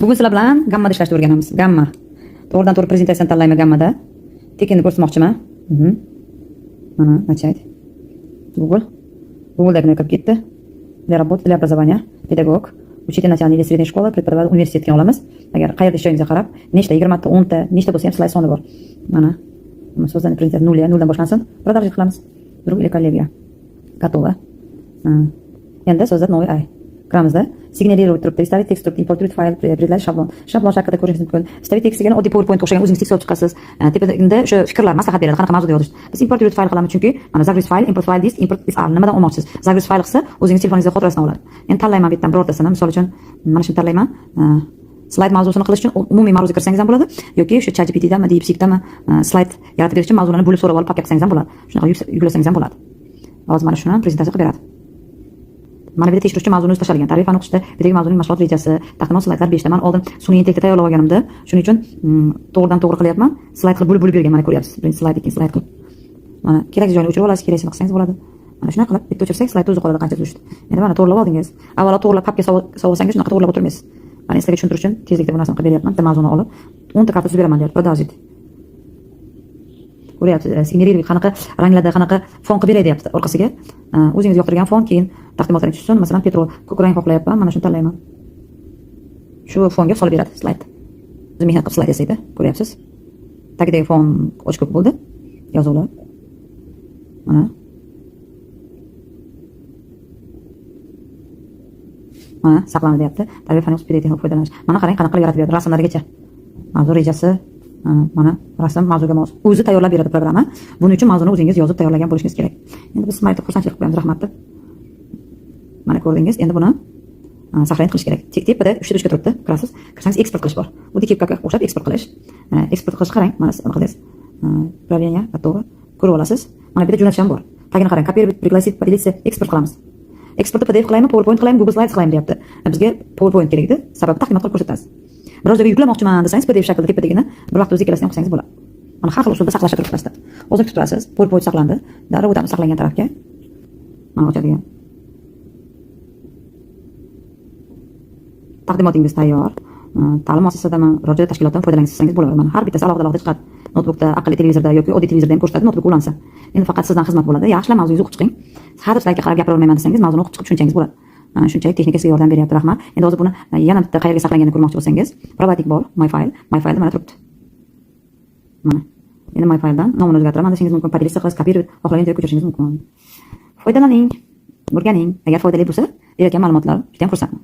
Bugun sizlar bilan gammada ishlashni o'rganamiz. Gamma. To'g'ridan to'g'ri prezentatsiyani tanlayman gammada. Tekinni ko'rsatmoqchiman. Mana, начать. Google dagina kirib ketdi. Для работы, для образования, pedagog, учитель начальной или средней школы, преподаватель universitetga olamiz. Agar qayerda ishlayingizga qarab, nechta 20 ta, 10 ta, nechta bo'lsa ham slayd soni bor. Mana. So'zlarni prezentatsiya 0 dan boshlansin. Продолжить qilamiz. Друг или коллега. Готово. Endi so'zlar новый ай. Kiramizda signaliruет turibdi, вставить текст turibdi, importiрует файл, определять шаблон. Shablon shaklida ko'rishingiz mumkin. Вставить tекst degan oddiy PowerPoint o'xshagan o'zingiz tekst olib chiqasiz. Tepada o'sha fikrlar, maslahat beradi, qanaqa mavzuda yozish. Biz importiruет fayl qilamiz chunki mana загруз fayl, import fayl deysiz, import is nimadan olmoqchisiz? Загруз fayl qilsa, o'zingiz telefoningizga xotirasidan oladi. Endi tanlayman bu yerdan birortasini. Misol uchun mana shuni tanlayman. Slayd mavzusini qilish uchun umumiy mavzuga kirsangiz ham bo'ladi yoki o'sha ChatGPT'dami, DeepSeek'dami slayd yaratib berish uchun mavzuni bo'lib so'rab olib papka qilsangiz ham bo'ladi. Shunaqa yuklasangiz ham bo'ladi. Hozir mana shuni prezentatsiya qilib beradi. Mana bu yerda tekshiruvchi mavzuni o'zi tashlagan. Tarif fan o'qishda quyidagi mavzuning mashg'ulot rejasi, taqdimot slaydlar 5 ta. Men oldin sun'iy intellektda tayyorlab olganimda, shuning uchun to'g'ridan to'g'ri qilyapman. Slayd qilib bo'lib bergan, mana ko'ryapsiz. Birinchi slayd, ikkinchi slayd qilib. Mana kerakli joyini o'chirib olasiz, keraksini qilsangiz bo'ladi. Mana shunaqa qilib bitta o'chirsak, slayd o'zi qoladi qancha tuzishdi. Endi mana to'g'rilab oldingiz. Avvalo to'g'rilab papka sovursangiz, shunaqa to'g'rilab o'tirmaysiz. Mana sizlarga tushuntirish uchun tezlikda bu narsani qilib beryapman. Bitta mavzuni olib 10 ta karta tuzib beraman deyapti. Продолжить. Ko'ryapsiz, signaliruет qanaqa ranglarda, qanaqa fon qilib beray deyapti orqasiga. O'zingiz yoqtirgan fon, keyin taqdimotlarga tushsin. Masalan, petrol ko'k rang xohlayapman. Mana shuni tanlayman. Shu fonga solib beradi slayd. Biz mehnat qilib slayd yasaydi. Ko'ryapsiz. Tagidagi fon ochko'k bo'ldi. Yozuvlar. Mana. Mana saqlanadi deyapti. Tarif fan o'sib foydalanish. Mana qarang qanaqa qilib yaratib beradi rasmlargacha. Mavzu rejasi, mana rasm mavzuga mos. O'zi tayyorlab beradi programma. Buning uchun mavzuni o'zingiz yozib tayyorlagan bo'lishingiz kerak. Endi biz slaytni xursandchilik qilamiz, rahmat deb. Mana ko'rdingiz, endi buni saqlanib qilish kerak. Tepada 3 ta turibdi, kirasiz. Kirsangiz eksport qilish bor. Bu dekipga o'xshab eksport qilish. Eksport qilish qarang, mana nima qilasiz. Upravlение, готово. Ko'rib olasiz. Mana bu yerda jo'natish ham bor. Tagini qarang, копировать, пригласить, поделиться, eksport qilamiz. Eksportni PDF qilaymi, PowerPoint qilaymi, Google Slides qilaymi deyapti. Bizga PowerPoint kerak edi. Sababi taqdimot qilib ko'rsatasiz. Biroz joyga yuklamoqchiman desangiz, PDF shaklida tepadagini bir vaqt o'zi ikkalasini qilsangiz bo'ladi. Mana har xil usulda saqlash turibdi pastda. Hozir kutib turasiz. PowerPoint saqlandi. Darrov o'tamiz saqlangan tarafga. Mana ochadigan. Taqdimotingiz tayyor. Ta'lim muassasasidan, ro'yxat tashkilotdan foydalansangiz bo'ladi. Mana har bittasi alohida chiqadi. Notebookda, aqlli televizorda yoki oddiy televizorda ham ko'rsatadi, notebook ulansa. Endi faqat sizdan xizmat bo'ladi. Yaxshilab mavzungizni o'qib chiqing. Har slaydga qarab gapira olmayman desangiz, mavzuni o'qib chiqib tushunsangiz bo'ladi. Shunchalik texnika sizga yordam beryapti, rahmat. Endi hozir buni yana bitta qayerga saqlanganini ko'rmoqchi bo'lsangiz, provatnik bor, my file mana turibdi. Mana. Endi my filedan nomini o'zgartiraman desangiz mumkin, поделиться qilish, kopировать, xohlagan joyga ko'chirishingiz mumkin. Foydalaning, o'rganing. Agar foydali bo'lsa, berayotgan ma'lumotlar juda ham xursandman.